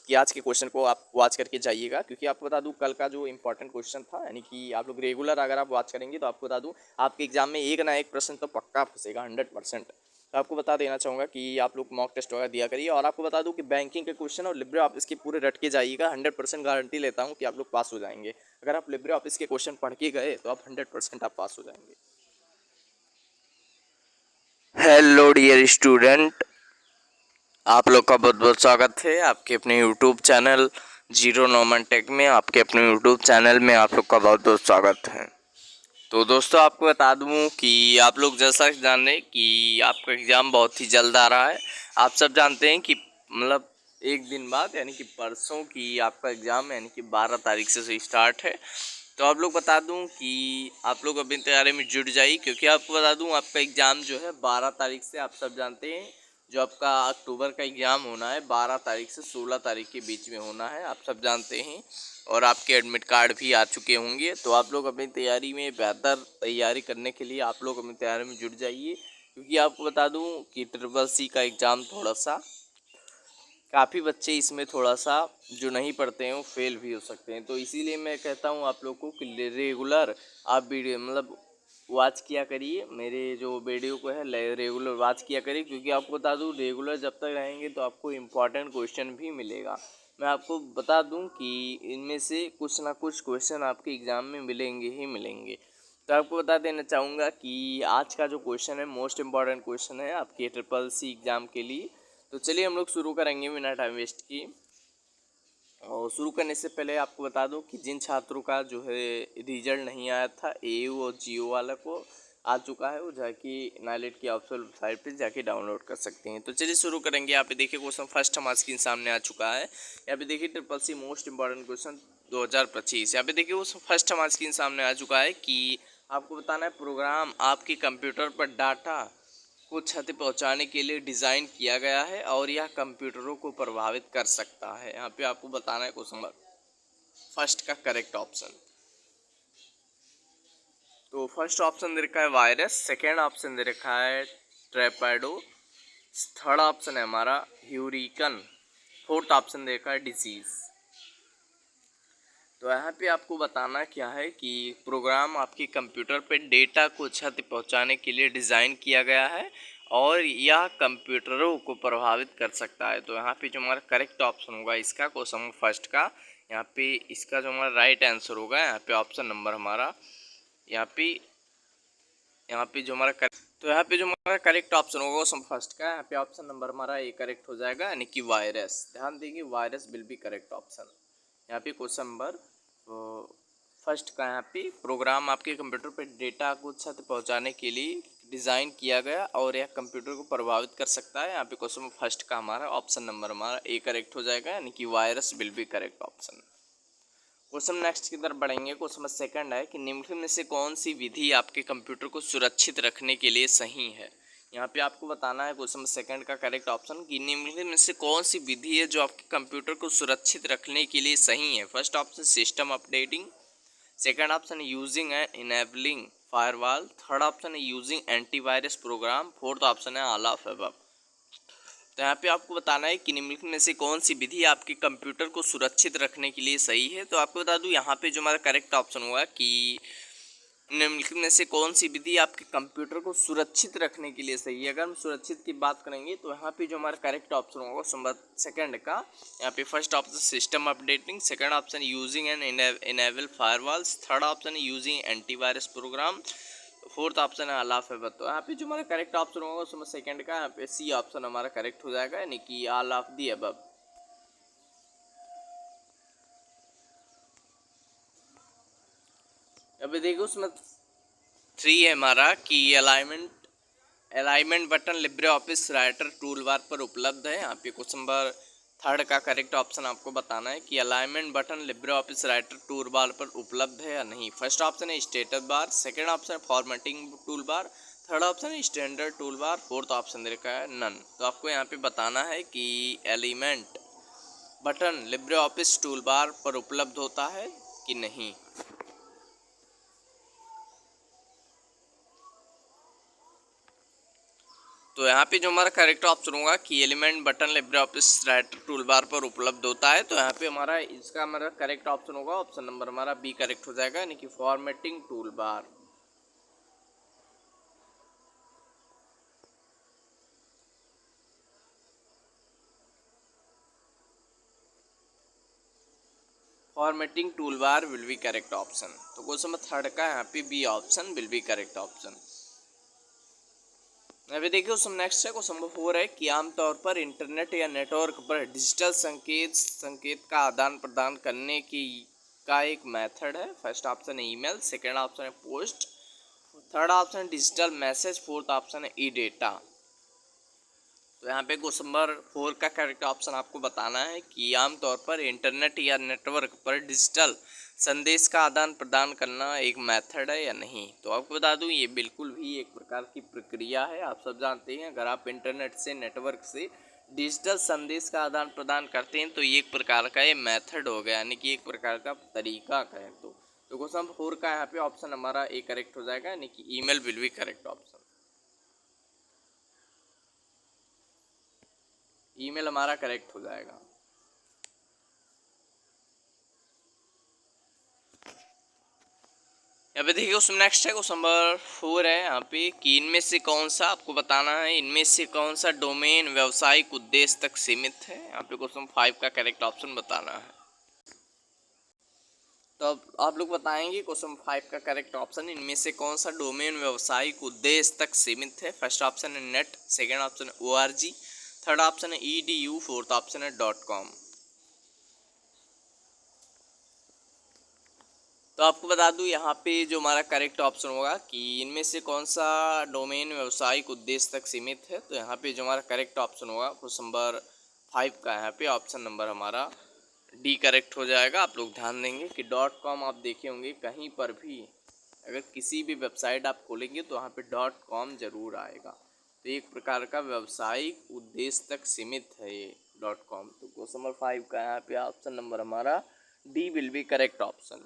कि आज के क्वेश्चन को आप वॉच करके जाइएगा, क्योंकि आपको बता दूं कल का जो इंपॉर्टेंट क्वेश्चन था, यानी कि आप लोग रेगुलर अगर आप वॉच करेंगे तो आपको बता दूं आपके एग्जाम में एक ना एक प्रश्न तो पक्का फंसेगा 100%। तो आपको बता देना चाहूँगा कि आप लोग मॉक टेस्ट वगैरह दिया करिए। और आपको बता दूं कि बैंकिंग के क्वेश्चन और लिब्रे ऑफिस के पूरे रट के जाइएगा, 100% गारंटी लेता हूँ कि आप लोग पास हो जाएंगे। अगर आप लिब्रे ऑफिस के क्वेश्चन पढ़ के गए तो आप 100% आप पास हो जाएंगे। हेलो डियर स्टूडेंट, आप लोग का बहुत बहुत स्वागत है आपके अपने YouTube channel zero Norman tech में। आपके अपने यूट्यूब चैनल में आप लोग का बहुत बहुत स्वागत है। तो दोस्तों आपको बता दूं कि आप लोग जैसा जान रहे हैं कि आपका एग्ज़ाम बहुत ही जल्द आ रहा है। आप सब जानते हैं कि मतलब एक दिन बाद यानी कि परसों की आपका एग्ज़ाम यानी कि 12 तारीख से स्टार्ट है। तो आप लोग बता दूं कि आप लोग अभी तैयारी में जुट जाइए, क्योंकि आपको बता दूं आपका एग्ज़ाम जो है 12 तारीख से, आप सब जानते हैं जो आपका अक्टूबर का एग्ज़ाम होना है 12 तारीख से 16 तारीख के बीच में होना है, आप सब जानते हैं। और आपके एडमिट कार्ड भी आ चुके होंगे। तो आप लोग अपनी तैयारी में बेहतर तैयारी करने के लिए आप लोग अपनी तैयारी में जुट जाइए, क्योंकि आपको बता दूं कि ट्रिपल-सी का एग्ज़ाम थोड़ा सा काफ़ी बच्चे इसमें थोड़ा सा जो नहीं पढ़ते हैं वो फेल भी हो सकते हैं। तो इसीलिए मैं कहता हूँ आप लोग को कि रेगुलर आप वीडियो मतलब वॉच किया करिए, मेरे जो वीडियो को है रेगुलर वॉच किया करिए, क्योंकि आपको बता दूँ रेगुलर जब तक रहेंगे तो आपको इम्पॉर्टेंट क्वेश्चन भी मिलेगा। मैं आपको बता दूं कि इनमें से कुछ ना कुछ क्वेश्चन आपके एग्ज़ाम में मिलेंगे ही मिलेंगे। तो आपको बता देना चाहूँगा कि आज का जो क्वेश्चन है मोस्ट इम्पॉर्टेंट क्वेश्चन है आपके ट्रिपल-सी एग्ज़ाम के लिए। तो चलिए हम लोग शुरू करेंगे बिना टाइम वेस्ट की। और शुरू करने से पहले आपको बता दूं कि जिन छात्रों का जो है रिजल्ट नहीं आया था एयू और जियो वाला को आ चुका है, वो जाके नाइलेट की ऑफिशियल वेबसाइट पे जाके डाउनलोड कर सकते हैं। तो चलिए शुरू करेंगे। यहाँ पे देखिए क्वेश्चन फर्स्ट हमारे स्क्रीन सामने आ चुका है। यहाँ पे देखिए ट्रिपल-सी मोस्ट इंपॉर्टेंट क्वेश्चन 2025। यहाँ पे देखिए वो फर्स्ट हमारे स्क्रीन सामने आ चुका है कि आपको बताना है प्रोग्राम आपके कंप्यूटर पर डाटा को क्षति पहुंचाने के लिए डिज़ाइन किया गया है और यह कंप्यूटरों को प्रभावित कर सकता है। यहाँ पे आपको बताना है क्वेश्चन फर्स्ट का करेक्ट ऑप्शन। तो फर्स्ट ऑप्शन दे रखा है वायरस, सेकेंड ऑप्शन दे रखा है ट्रेपेडो, थर्ड ऑप्शन है हमारा ह्यूरिकन, फोर्थ ऑप्शन दे रखा है डिजीज़। तो यहाँ पे आपको बताना क्या है कि प्रोग्राम आपके कंप्यूटर पे डेटा को क्षति पहुँचाने के लिए डिज़ाइन किया गया है और यह कंप्यूटरों को प्रभावित कर सकता है। तो यहाँ पे जो हमारा करेक्ट ऑप्शन होगा इसका क्वेश्चन फर्स्ट का, यहाँ पे इसका जो हमारा राइट आंसर होगा यहाँ पे ऑप्शन नंबर हमारा यहाँ पे जो हमारा तो यहाँ पे जो हमारा करेक्ट ऑप्शन होगा क्वेश्चन फर्स्ट का, यहाँ पे ऑप्शन नंबर हमारा ए करेक्ट हो जाएगा, यानी कि वायरस। ध्यान देंगे virus will be correct option. यहाँ पे क्वेश्चन नंबर फर्स्ट का यहाँ पे प्रोग्राम आपके कंप्यूटर पर डेटा को क्षति पहुँचाने के लिए डिज़ाइन किया गया और यह कंप्यूटर को प्रभावित कर सकता है। यहाँ पे क्वेश्चन फर्स्ट का हमारा ऑप्शन नंबर हमारा ए करेक्ट हो जाएगा, यानी कि virus will be correct option. Question next की तरफ बढ़ेंगे। क्वेश्चन सेकंड है कि निम्नलिखित में से कौन सी विधि आपके कंप्यूटर को सुरक्षित रखने के लिए सही है। यहाँ पे आपको बताना है क्वेश्चन सेकंड का करेक्ट ऑप्शन कि निम्नलिखित में से कौन सी विधि है जो आपके कंप्यूटर को सुरक्षित रखने के लिए सही है। First option system updating, second option using and enabling firewall, third option है using antivirus program, fourth option है ऑल ऑफ अबव। तो यहाँ पे आपको बताना है कि निम्नलिखित में से कौन सी विधि आपके कंप्यूटर को सुरक्षित रखने के लिए सही है। तो आपको बता दूं यहाँ पे जो हमारा करेक्ट ऑप्शन होगा कि निम्नलिखित में से कौन सी विधि आपके कंप्यूटर को सुरक्षित रखने के लिए सही है। अगर हम सुरक्षित की बात करेंगे तो यहाँ पे जो हमारा करेक्ट ऑप्शन होगा नंबर सेकंड का, यहाँ पे first option system updating, second option using and enable firewalls, third option using antivirus program, fourth option है ऑल ऑफ अबव। तो यहाँ पे जो हमारा करेक्ट ऑप्शन होगा उसमें सेकंड का, यहाँ पे सी ऑप्शन हमारा करेक्ट हो जाएगा, यानी कि ऑल ऑफ दी अबव। अभी देखो उसमें 3 है हमारा कि alignment button Libre office Writer tool bar पर उपलब्ध है। यहाँ पे क्वेश्चन नंबर थर्ड का करेक्ट ऑप्शन आपको बताना है कि alignment button Libre office Writer tool bar पर उपलब्ध है या नहीं। फर्स्ट ऑप्शन है स्टेटस बार, सेकंड ऑप्शन है formatting tool bar, third option है standard tool bar, fourth option दे रखा है नन। तो आपको यहाँ पे बताना है कि element button Libre office tool bar पर उपलब्ध होता है कि नहीं। तो तो यहाँ पे जो हमारा करेक्ट ऑप्शन होगा की element button Libre office Writer tool bar पर उपलब्ध होता है। तो यहाँ पे हमारा इसका हमारा करेक्ट ऑप्शन होगा ऑप्शन नंबर हमारा बी करेक्ट हो जाएगा, यानी कि formatting tool bar. Formatting tool bar will be correct option. तो क्वेश्चन नंबर थर्ड का यहाँ पे B option will be correct option. अभी देखिए क्वेश्चन नेक्स्ट है, क्वेश्चन नंबर 4 है कि आमतौर पर इंटरनेट या नेटवर्क पर डिजिटल संकेत का आदान प्रदान करने की का एक मेथड है। फर्स्ट ऑप्शन है ईमेल, सेकंड ऑप्शन है पोस्ट, थर्ड ऑप्शन है डिजिटल मैसेज, फोर्थ ऑप्शन है ई डेटा। तो यहाँ पे क्वेश्चन नंबर 4 का करेक्ट ऑप्शन आपको बताना है कि आमतौर पर इंटरनेट या नेटवर्क पर डिजिटल संदेश का आदान प्रदान करना एक मेथड है या नहीं। तो आपको बता दूं ये बिल्कुल भी एक प्रकार की प्रक्रिया है। आप सब जानते हैं अगर आप इंटरनेट से नेटवर्क से डिजिटल संदेश का आदान प्रदान करते हैं तो ये एक प्रकार का ये मेथड हो गया, यानी कि एक प्रकार का तरीका कहें तो क्वेश्चन नंबर 4 का यहाँ पे ऑप्शन हमारा ए करेक्ट हो जाएगा, यानी कि email will be correct option. Email हमारा करेक्ट हो जाएगा। यहाँ पे देखिए उसमें नेक्स्ट है क्वेश्चन नंबर 4 है यहाँ पे कि इनमें से कौन सा आपको बताना है, इनमें से कौन सा डोमेन व्यावसायिक उद्देश्य तक सीमित है। यहाँ पे क्वेश्चन 5 का करेक्ट ऑप्शन बताना है। तो अब आप लोग बताएंगे क्वेश्चन 5 का करेक्ट ऑप्शन इनमें से कौन सा डोमेन व्यावसायिक उद्देश्य तक सीमित है। फर्स्ट ऑप्शन है नेट, सेकेंड ऑप्शन है ORG, थर्ड ऑप्शन है EDU, फोर्थ ऑप्शन है .com। तो आपको बता दूं यहाँ पे जो हमारा करेक्ट ऑप्शन होगा कि इनमें से कौन सा डोमेन व्यावसायिक उद्देश्य तक सीमित है। तो यहाँ पे जो हमारा करेक्ट ऑप्शन होगा क्वेश्चन नंबर 5 का यहाँ पे ऑप्शन नंबर हमारा डी करेक्ट हो जाएगा। आप लोग ध्यान देंगे कि .com आप देखे होंगे कहीं पर भी अगर किसी भी वेबसाइट आप खोलेंगे तो वहाँ पे .com जरूर आएगा। तो एक प्रकार का व्यावसायिक उद्देश्य तक सीमित है ये .com। तो क्वेश्चन नंबर 5 का यहाँ पे ऑप्शन नंबर हमारा D will be correct option.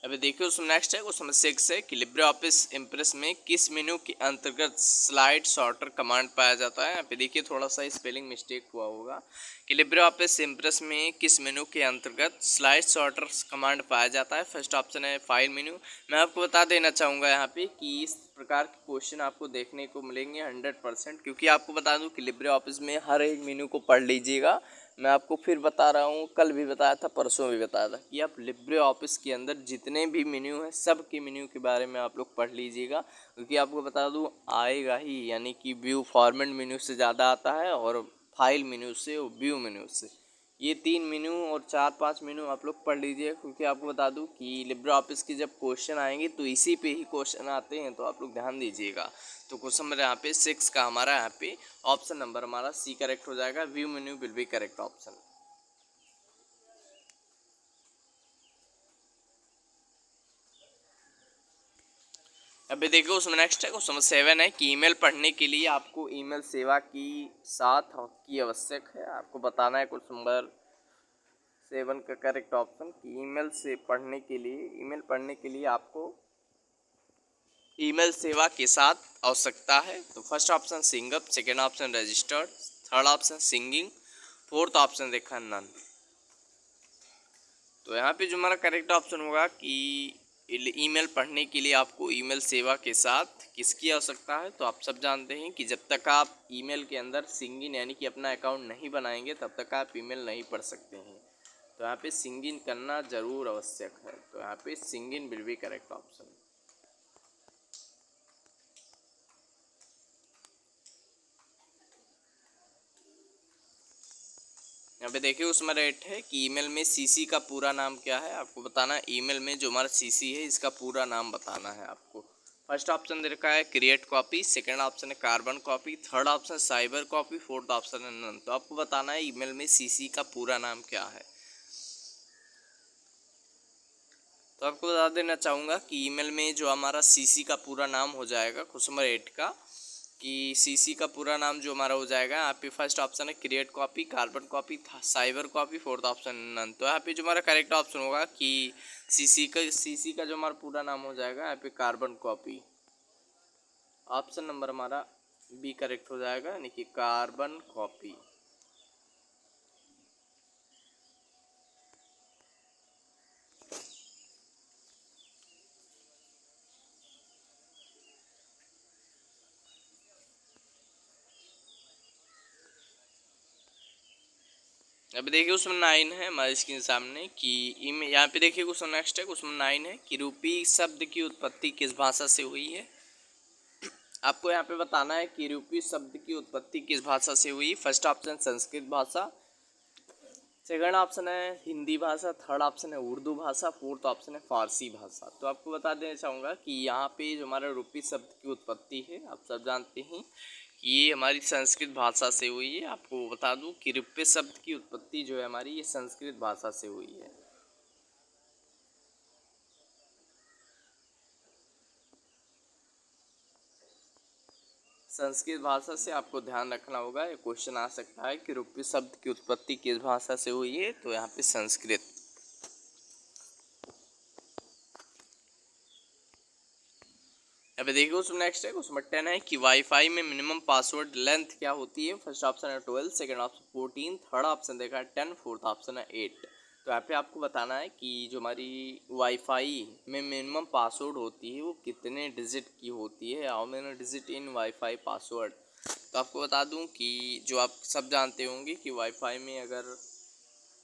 अभी देखिए उसमें नेक्स्ट है क्वेश्चन नंबर 6 है कि लिब्रे ऑफिस इम्प्रेस में किस मेनू के अंतर्गत स्लाइड सॉर्टर कमांड पाया जाता है। यहाँ पे देखिए थोड़ा सा स्पेलिंग मिस्टेक हुआ होगा कि लिब्रे ऑफिस इम्प्रेस में किस मेनू के अंतर्गत स्लाइड सॉर्टर कमांड पाया जाता है। फर्स्ट ऑप्शन है फाइल मेनू। मैं आपको बता देना चाहूँगा यहाँ पे कि इस प्रकार के क्वेश्चन आपको देखने को मिलेंगे 100%, क्योंकि आपको बता दूँ कि लिब्रे ऑफिस में हर एक मेनू को पढ़ लीजिएगा। मैं आपको फिर बता रहा हूँ, कल भी बताया था, परसों भी बताया था कि आप लिब्रे ऑफिस के अंदर जितने भी मेन्यू हैं सब के मेन्यू के बारे में आप लोग पढ़ लीजिएगा, क्योंकि आपको बता दूँ आएगा ही, यानी कि व्यू फॉर्मेट मेन्यू से ज़्यादा आता है और फाइल मेन्यू से और व्यू मेन्यू से। ये 3 मेन्यू और 4-5 मेन्यू आप लोग पढ़ लीजिए, क्योंकि आपको बता दूं कि लिब्रे ऑफिस की जब क्वेश्चन आएंगे तो इसी पे ही क्वेश्चन आते हैं, तो आप लोग ध्यान दीजिएगा। तो क्वेश्चन नंबर यहाँ पे 6 का हमारा यहाँ पे ऑप्शन नंबर हमारा सी करेक्ट हो जाएगा, view menu will be correct option. अभी देखिए उसमें नेक्स्ट है क्वेश्चन नंबर 7 है कि ईमेल पढ़ने के लिए आपको ईमेल सेवा की साथ की आवश्यक है। आपको बताना है क्वेश्चन नंबर 7 का करेक्ट ऑप्शन कि ईमेल पढ़ने के लिए आपको ईमेल सेवा के साथ आवश्यकता है। तो first option sign up, second option registered, third option signing, fourth option देखा नन। तो यहाँ पे जो हमारा करेक्ट ऑप्शन होगा कि ईमेल पढ़ने के लिए आपको ईमेल सेवा के साथ किसकी आवश्यकता है। तो आप सब जानते हैं कि जब तक आप ईमेल के अंदर सिंगिंग यानी कि अपना अकाउंट नहीं बनाएंगे तब तक आप ईमेल नहीं पढ़ सकते हैं। तो यहाँ पे सिंगिंग करना ज़रूर आवश्यक है। तो यहाँ पे singing will be correct option. यहाँ पे देखिए उसमें रेट है कि ईमेल में सीसी का पूरा नाम क्या है। आपको बताना है ईमेल में जो हमारा सीसी है इसका पूरा नाम बताना है आपको। फर्स्ट ऑप्शन दे रखा है क्रिएट कॉपी, सेकंड ऑप्शन है carbon copy, third option cyber copy, fourth option है नन। तो आपको बताना है ईमेल में सीसी का पूरा नाम क्या है। तो आपको बता देना चाहूँगा कि ईमेल में जो हमारा सीसी का पूरा नाम हो जाएगा क्वेश्चन नंबर 8 का कि सीसी का पूरा नाम जो हमारा हो जाएगा यहाँ पे फर्स्ट ऑप्शन है create copy, carbon copy, cyber copy, fourth option none. तो यहाँ पे जो हमारा करेक्ट ऑप्शन होगा कि सीसी का जो हमारा पूरा नाम हो जाएगा यहाँ पे कार्बन कॉपी। ऑप्शन नंबर हमारा बी करेक्ट हो जाएगा, यानी कि कार्बन कॉपी। अब देखिए क्वेश्चन 9 है हमारे स्क्रीन सामने कि यहाँ पे देखिए क्वेश्चन नेक्स्ट है, क्वेश्चन 9 है कि रूपी शब्द की उत्पत्ति किस भाषा से हुई है। आपको यहाँ पे बताना है कि रूपी शब्द की उत्पत्ति किस भाषा से हुई। फर्स्ट ऑप्शन संस्कृत भाषा, सेकंड ऑप्शन है हिंदी भाषा, थर्ड ऑप्शन है उर्दू भाषा, फोर्थ ऑप्शन है फारसी भाषा। तो आपको बता देना चाहूँगा कि यहाँ पे जो हमारा रूपी शब्द की उत्पत्ति है, आप सब जानते हैं कि ये हमारी संस्कृत भाषा से हुई है। आपको बता दूं कि रूपी शब्द की उत्पत्ति जो है हमारी, ये संस्कृत भाषा से हुई है। संस्कृत भाषा से आपको ध्यान रखना होगा, ये क्वेश्चन आ सकता है कि रूपी शब्द की उत्पत्ति किस भाषा से हुई है, तो यहाँ पे संस्कृत। अभी देखिए उसमें नेक्स्ट है, उसमें 10 है कि वाईफाई में मिनिमम पासवर्ड लेंथ क्या होती है। फर्स्ट ऑप्शन है 12, सेकंड ऑप्शन 14, थर्ड ऑप्शन देखा है 10, फोर्थ ऑप्शन है 8। तो यहाँ पे आपको बताना है कि जो हमारी वाईफाई में मिनिमम पासवर्ड होती है वो कितने डिजिट की होती है। How many digit in wifi password. तो आपको बता दूं कि जो आप सब जानते होंगे कि वाईफाई में अगर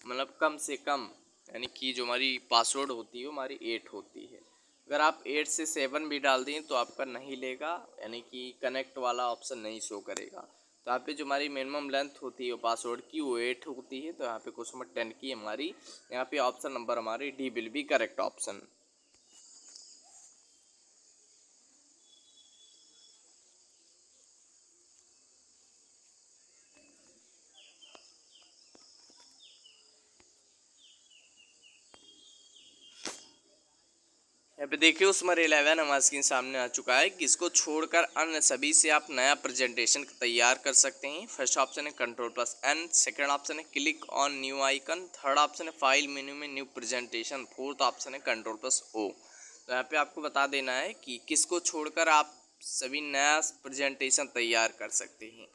मतलब कम से कम यानी कि जो हमारी पासवर्ड होती है वो हमारी 8 होती है। अगर आप 8 से 7 भी डाल दें तो आपका नहीं लेगा, यानी कि कनेक्ट वाला ऑप्शन नहीं शो करेगा। तो यहाँ पे जो हमारी मिनिमम लेंथ होती है वो पासवर्ड की वो 8 होती है। तो यहाँ पे क्वेश्चन नंबर 10 की हमारी यहाँ पे ऑप्शन नंबर हमारी D will be correct option. यहाँ पे देखिए उस नंबर 11 हमारे स्क्रीन सामने आ चुका है कि इसको छोड़कर अन्य सभी से आप नया प्रेजेंटेशन तैयार कर सकते हैं। फर्स्ट ऑप्शन है control plus N, second option है click on new icon, third option है फाइल मेन्यू में न्यू प्रेजेंटेशन, फोर्थ ऑप्शन है कंट्रोल प्लस ओ। तो यहाँ पे आपको बता देना है कि किसको छोड़कर आप सभी नया प्रेजेंटेशन तैयार कर सकते हैं।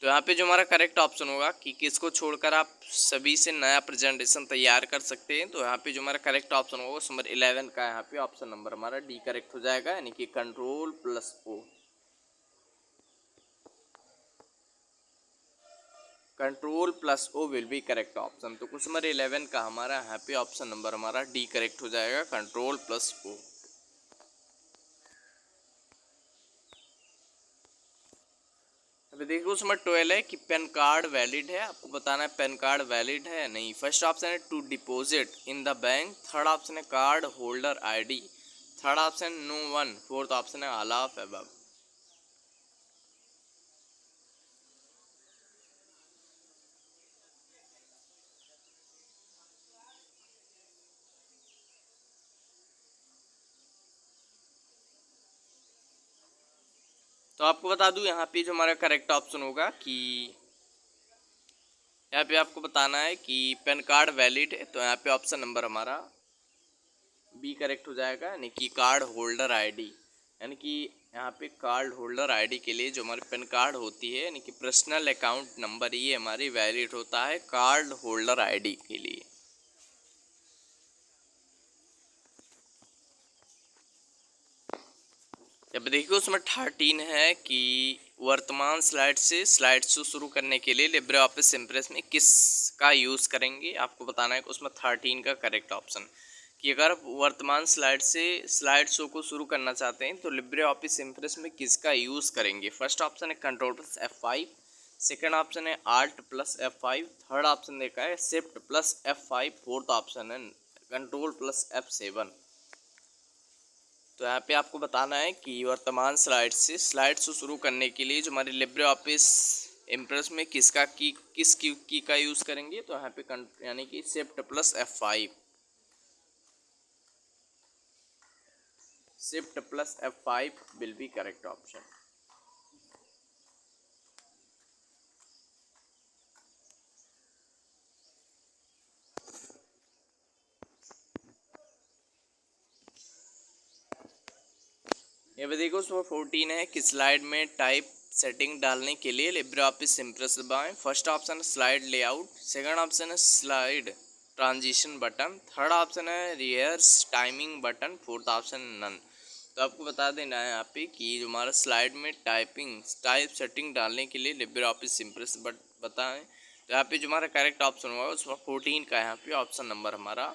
तो यहाँ पे जो हमारा करेक्ट ऑप्शन होगा कि किसको छोड़कर आप सभी से नया प्रेजेंटेशन तैयार कर सकते हैं। तो यहाँ पे जो हमारा करेक्ट ऑप्शन होगा नंबर 11 का यहाँ पे ऑप्शन नंबर हमारा डी करेक्ट हो जाएगा, यानी कि control plus O. Control plus O will be correct option. तो क्वेश्चन नंबर 11 का हमारा यहाँ पे ऑप्शन नंबर हमारा डी करेक्ट हो जाएगा, कंट्रोल प्लस ओ। अभी देखो उसमें 12 है कि पैन कार्ड वैलिड है। आपको बताना है पैन कार्ड वैलिड है या नहीं। फर्स्ट ऑप्शन है to deposit in the bank, third option है card holder ID, third option no one, fourth option है ऑल ऑफ अबव। तो आपको बता दूं यहाँ पे जो हमारा करेक्ट ऑप्शन होगा कि यहाँ पे आपको बताना है कि पैन कार्ड वैलिड है। तो यहाँ पे ऑप्शन नंबर हमारा बी करेक्ट हो जाएगा, यानी कि कार्ड होल्डर आईडी। यानी कि यहाँ पे कार्ड होल्डर आईडी के लिए जो हमारी पैन कार्ड होती है, यानी कि पर्सनल अकाउंट नंबर, ये हमारी वैलिड होता है कार्ड होल्डर आईडी के लिए। अब देखिए उसमें 13 है कि वर्तमान स्लाइड से स्लाइड शो शुरू करने के लिए लिब्रे ऑफिस इम्प्रेस में किस का यूज़ करेंगे। आपको बताना है कि उसमें 13 का करेक्ट ऑप्शन कि अगर आप वर्तमान स्लाइड से स्लाइड शो को शुरू करना चाहते हैं तो लिब्रे ऑफिस इम्प्रेस में किसका यूज़ करेंगे। फर्स्ट ऑप्शन है control plus F5, second option है alt plus F5, third option देखा है shift plus F5, fourth option है कंट्रोल प्लस F7। तो यहाँ पे आपको बताना है कि वर्तमान स्लाइड से स्लाइड शो शुरू करने के लिए जो हमारे लिब्रे ऑफिस इम्प्रेस में किस की का यूज़ करेंगे। तो यहाँ पे यानी कि shift plus F5। Shift plus F5 will be correct option. ये भी देखो उसमें 14 है कि स्लाइड में टाइप सेटिंग डालने के लिए लिब्रे ऑफिस इम्प्रेस दबाएं। फर्स्ट ऑप्शन है स्लाइड लेआउट, सेकंड ऑप्शन है slide transition button, third option है rehearse timing button, fourth option है नन। तो आपको बता देना है यहाँ पे कि जो हमारा स्लाइड में टाइप सेटिंग डालने के लिए लिब्रे ऑफिस इम्प्रेस बताएं। तो यहाँ पे जो हमारा करेक्ट ऑप्शन हुआ उसमें 14 का यहाँ पे ऑप्शन नंबर हमारा,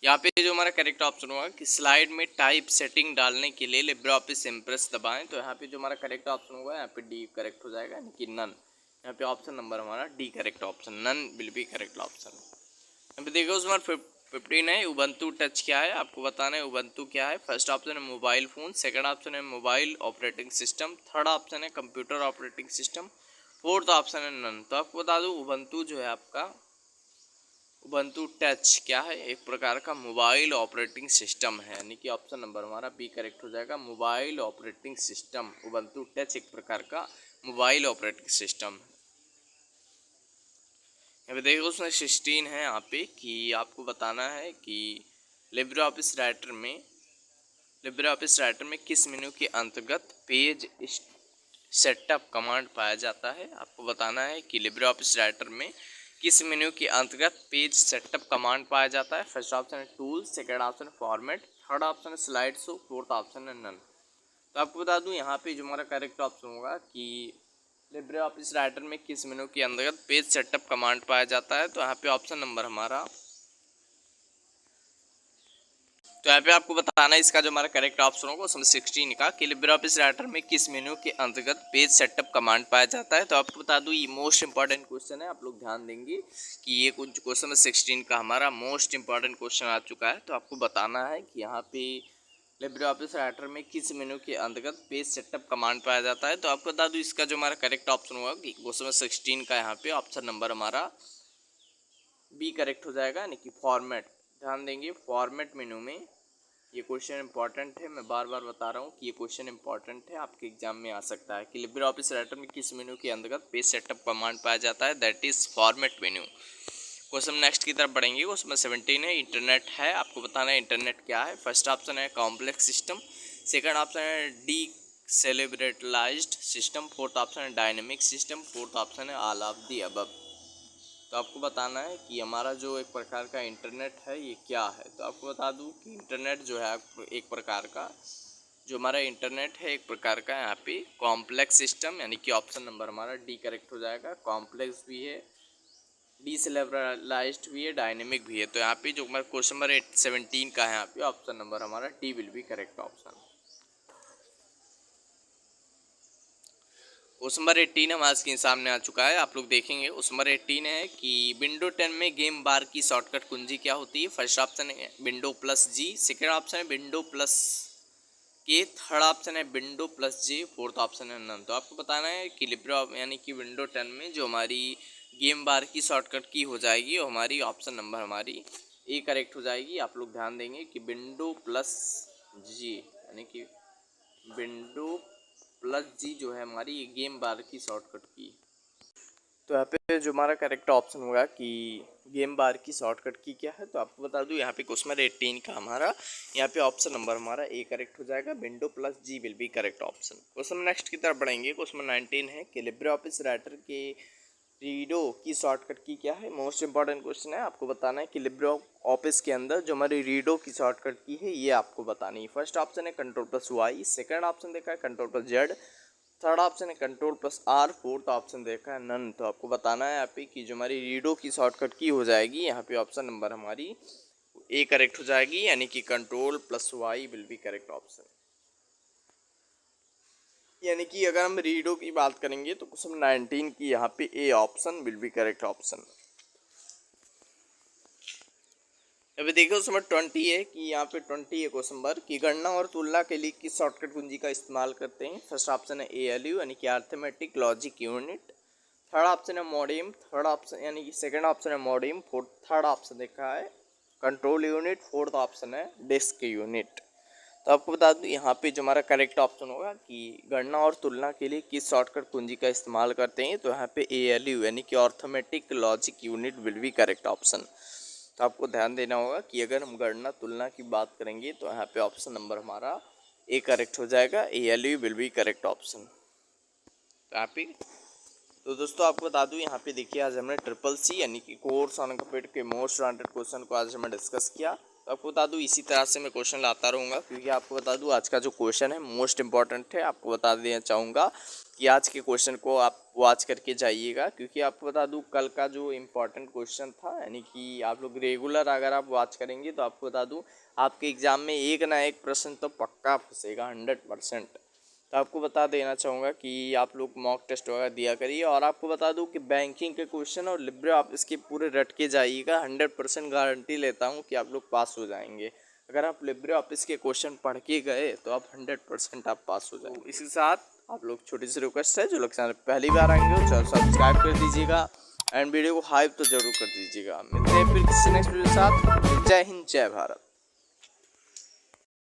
यहाँ पे जो हमारा करेक्ट ऑप्शन हुआ कि स्लाइड में टाइप सेटिंग डालने के लिए लिब्रे ऑफिस इम्प्रेस दबाएं। तो यहाँ पे जो हमारा करेक्ट ऑप्शन हुआ यहाँ पे डी करेक्ट हो जाएगा, यानी कि नन। यहाँ पे ऑप्शन नंबर हमारा D correct option, none will be correct option. यहाँ पे देखो उसमें 15 है उबंटू टच क्या है, आपको बताना है उबंटू क्या है। फर्स्ट ऑप्शन है मोबाइल फ़ोन, सेकंड ऑप्शन है mobile operating system, third option है computer operating system, fourth option है नन। तो आपको बता दूँ उबंटू जो है आपका उबंटू टच क्या है, एक प्रकार का मोबाइल ऑपरेटिंग सिस्टम है, यानी कि ऑप्शन नंबर हमारा बी करेक्ट हो जाएगा, mobile operating system. Ubuntu touch एक प्रकार का मोबाइल ऑपरेटिंग सिस्टम है। यहाँ पे देखो उसमें 16 है यहाँ पे कि आपको बताना है कि लिब्रे ऑफिस राइटर में किस मेन्यू के अंतर्गत पेज सेटअप कमांड पाया जाता है। आपको बताना है कि लिब्रे ऑफिस राइटर में किस मेन्यू के अंतर्गत पेज सेटअप कमांड पाया जाता है। फर्स्ट ऑप्शन है टूल, सेकंड ऑप्शन है फॉर्मेट, थर्ड ऑप्शन है स्लाइड शो, फोर्थ ऑप्शन है नन। तो आपको बता दूं यहाँ पे जो हमारा करेक्ट ऑप्शन होगा कि लिब्रे ऑफिस राइटर में किस मेनू के अंतर्गत पेज सेटअप कमांड पाया जाता है। तो यहाँ पे ऑप्शन नंबर हमारा, तो यहाँ पे आपको बताना है इसका जो हमारा करेक्ट ऑप्शन होगा उसमें 16 का कि लिब्रे ऑफिस राइटर में किस मेनू के अंतर्गत पेज सेटअप कमांड पाया जाता है। तो आपको बता दूं ये मोस्ट इंपॉर्टेंट क्वेश्चन है, आप लोग ध्यान देंगे कि ये कुछ क्वेश्चन 16 का हमारा मोस्ट इंपॉर्टेंट क्वेश्चन आ चुका है। तो आपको बताना है कि यहाँ पे लिब्रे ऑफिस राइटर में किस मेनू के अंतर्गत पेज सेटअप कमांड पाया जाता है। तो आपको बता दूं इसका जो हमारा करेक्ट ऑप्शन होगा कि क्वेश्चन 16 का यहाँ पे ऑप्शन नंबर हमारा बी करेक्ट हो जाएगा, यानी कि फॉर्मेट। ध्यान देंगे फॉर्मेट मेनू में ये क्वेश्चन इंपॉर्टेंट है, मैं बार बार बता रहा हूँ कि ये क्वेश्चन इंपॉर्टेंट है, आपके एग्जाम में आ सकता है कि लिब्रे ऑफिस राइटर में किस मेनू के अंतर्गत पेज सेटअप कमांड पाया जाता है, that is format menu. Question next की तरफ बढ़ेंगे, उसमें 17 है इंटरनेट है, आपको बताना है इंटरनेट क्या है। फर्स्ट ऑप्शन है कॉम्प्लेक्स सिस्टम, सेकंड ऑप्शन है डी सेलिब्रेटलाइज्ड सिस्टम, फोर्थ ऑप्शन है डायनेमिक सिस्टम, फोर्थ ऑप्शन है ऑल ऑफ दी अबव। तो आपको बताना है कि हमारा जो एक प्रकार का इंटरनेट है ये क्या है। तो आपको बता दूं कि इंटरनेट जो है एक प्रकार का, जो हमारा इंटरनेट है एक प्रकार का यहाँ पे कॉम्प्लेक्स सिस्टम, यानी कि ऑप्शन नंबर हमारा डी करेक्ट हो जाएगा। कॉम्प्लेक्स भी है, डिसेंट्रलाइज्ड भी है, डायनेमिक भी है। तो यहाँ पे जो हमारा क्वेश्चन नंबर 17 का है यहाँ पे ऑप्शन नंबर हमारा D will be correct option. Question number 18 हमारे स्क्रीन सामने आ चुका है, आप लोग देखेंगे। क्वेश्चन नंबर 18 है कि विंडो 10 में गेम बार की शॉर्टकट कुंजी क्या होती है। फर्स्ट ऑप्शन है विंडो प्लस जी, सेकेंड ऑप्शन है विंडो प्लस के, थर्ड ऑप्शन है विंडो प्लस जे, फोर्थ ऑप्शन है नन। तो आपको बताना है कि लिब्रे यानी कि विंडो 10 में जो हमारी गेम बार की शॉर्टकट की हो जाएगी वो हमारी ऑप्शन नंबर हमारी ए करेक्ट हो जाएगी। आप लोग ध्यान देंगे कि विंडो प्लस जी, यानी कि विंडो प्लस जी जो है हमारी ये गेम बार की शॉर्टकट की। तो यहाँ पे जो हमारा करेक्ट ऑप्शन होगा कि गेम बार की शॉर्टकट की क्या है। तो आपको बता दूं यहाँ पे क्वेश्चन नंबर 18 का हमारा यहाँ पे ऑप्शन नंबर हमारा ए करेक्ट हो जाएगा, window plus G will be correct option. Question next की तरफ बढ़ेंगे। क्वेश्चन नंबर 19 है कि लिब्रे ऑफिस राइटर के रीडो की शॉर्टकट की क्या है। मोस्ट इंपॉर्टेंट क्वेश्चन है, आपको बताना है कि लिब्रे ऑफिस के अंदर जो हमारी रीडो की शॉर्टकट की है ये आपको बतानी है। फर्स्ट ऑप्शन है control plus Y, second option देखा है control plus Z, third option है control plus R, fourth option देखा है नन। तो आपको बताना है यहाँ पे कि जो हमारी रीडो की शॉर्टकट की हो जाएगी यहाँ पे ऑप्शन नंबर हमारी ए करेक्ट हो जाएगी, यानी कि control plus Y will be correct option. यानी कि अगर हम रीडो की बात करेंगे तो क्वेश्चन 19 की यहाँ पे A option will be correct option. अभी देखो उसमें 20 है कि यहाँ पे 20 है क्वेश्चन नंबर की गणना और तुलना के लिए किस शॉर्टकट कुंजी का इस्तेमाल करते हैं। फर्स्ट ऑप्शन है ALU यानी कि arithmetic logic unit, third option है मॉडेम, थर्ड ऑप्शन यानी कि सेकंड ऑप्शन है मॉडेम, फोर्थ थर्ड ऑप्शन देखा है कंट्रोल यूनिट, फोर्थ ऑप्शन है डिस्क यूनिट। तो आपको बता दूं यहाँ पे जो हमारा करेक्ट ऑप्शन होगा कि गणना और तुलना के लिए किस शॉर्टकट कुंजी का इस्तेमाल करते हैं, तो यहाँ पे ALU यानी कि arithmetic logic unit will be correct option. तो आपको ध्यान देना होगा कि अगर हम गणना तुलना की बात करेंगे तो यहाँ पे ऑप्शन नंबर हमारा ए करेक्ट हो जाएगा, ALU will be correct option. यहाँ पे तो दोस्तों आपको बता दूं यहाँ पे देखिए आज हमने CCC यानी कि कोर्स ऑन कंप्यूटर के मोस्ट वांटेड क्वेश्चन को आज हमने डिस्कस किया। तो आपको बता दूं इसी तरह से मैं क्वेश्चन लाता रहूँगा, क्योंकि आपको बता दूं आज का जो क्वेश्चन है मोस्ट इंपॉर्टेंट है। आपको बता देना चाहूँगा कि आज के क्वेश्चन को आप वॉच करके जाइएगा, क्योंकि आपको बता दूं कल का जो इम्पोर्टेंट क्वेश्चन था यानी कि आप लोग रेगुलर अगर आप वॉच करेंगे तो आपको बता दूँ आपके एग्ज़ाम में एक ना एक प्रश्न तो पक्का फंसेगा 100%। तो आपको बता देना चाहूँगा कि आप लोग मॉक टेस्ट वगैरह दिया करिए, और आपको बता दूं कि बैंकिंग के क्वेश्चन और लिब्रे आप इसके पूरे रट के जाइएगा। 100% गारंटी लेता हूं कि आप लोग पास हो जाएंगे। अगर आप लिब्रे ऑफिस के क्वेश्चन पढ़ के गए तो आप 100% आप पास हो जाएंगे। इसी के साथ आप लोग छोटी सी रिक्वेस्ट है, जो लोग चैनल पहली बार आएंगे वो चैनल सब्सक्राइब कर दीजिएगा एंड वीडियो को हाइप तो जरूर कर दीजिएगा। मिलते हैं फिर किसी नेक्स्ट वीडियो के साथ। जय हिंद, जय भारत।